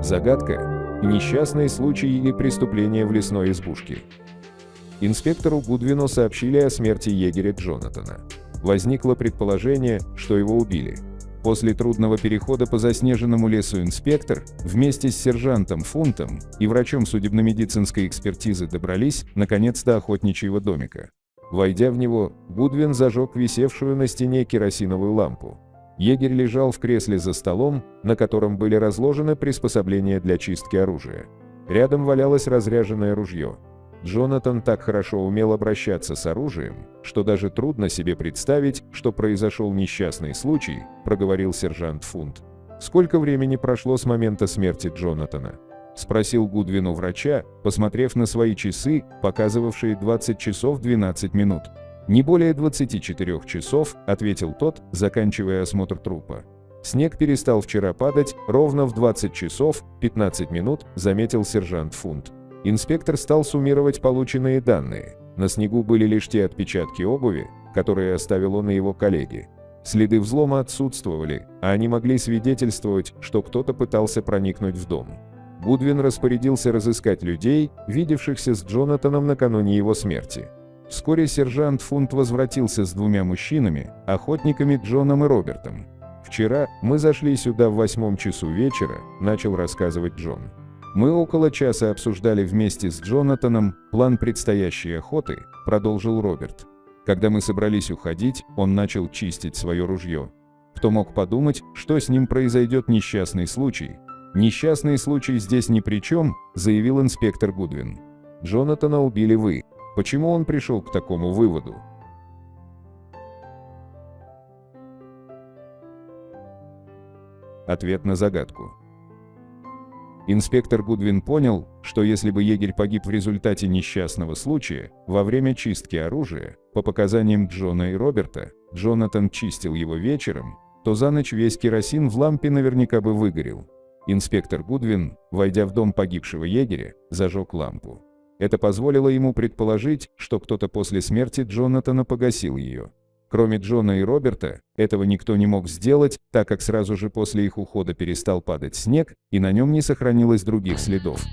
Загадка, несчастный случай или преступление в лесной избушке. Инспектору Гудвину сообщили о смерти егеря Джонатана. Возникло предположение, что его убили. После трудного перехода по заснеженному лесу инспектор, вместе с сержантом Фунтом и врачом судебно-медицинской экспертизы добрались, наконец, до охотничьего домика. Войдя в него, Гудвин зажег висевшую на стене керосиновую лампу. Егерь лежал в кресле за столом, на котором были разложены приспособления для чистки оружия. Рядом валялось разряженное ружье. Джонатан так хорошо умел обращаться с оружием, что даже трудно себе представить, что произошел несчастный случай, проговорил сержант Фунт. «Сколько времени прошло с момента смерти Джонатана?» — спросил Гудвин у врача, посмотрев на свои часы, показывавшие 20 часов 12 минут. «Не более 24 часов», — ответил тот, заканчивая осмотр трупа. «Снег перестал вчера падать ровно в 20 часов 15 минут», — заметил сержант Фунт. Инспектор стал суммировать полученные данные. На снегу были лишь те отпечатки обуви, которые оставил он и его коллеги. Следы взлома отсутствовали, а они могли свидетельствовать, что кто-то пытался проникнуть в дом. Гудвин распорядился разыскать людей, видевшихся с Джонатаном накануне его смерти. Вскоре сержант Фунт возвратился с двумя мужчинами, охотниками Джоном и Робертом. «Вчера мы зашли сюда в 8 часу вечера», — начал рассказывать Джон. «Мы около часа обсуждали вместе с Джонатаном план предстоящей охоты», — продолжил Роберт. «Когда мы собрались уходить, он начал чистить свое ружье. Кто мог подумать, что с ним произойдет несчастный случай?» «Несчастный случай здесь ни при чем», — заявил инспектор Гудвин. «Джонатана убили вы. Почему он пришел к такому выводу?» Ответ на загадку. Инспектор Гудвин понял, что если бы егерь погиб в результате несчастного случая, во время чистки оружия, по показаниям Джона и Роберта, Джонатан чистил его вечером, то за ночь весь керосин в лампе наверняка бы выгорел. Инспектор Гудвин, войдя в дом погибшего егеря, зажег лампу. Это позволило ему предположить, что кто-то после смерти Джонатана погасил ее. Кроме Джона и Роберта, этого никто не мог сделать, так как сразу же после их ухода перестал падать снег, и на нем не сохранилось других следов.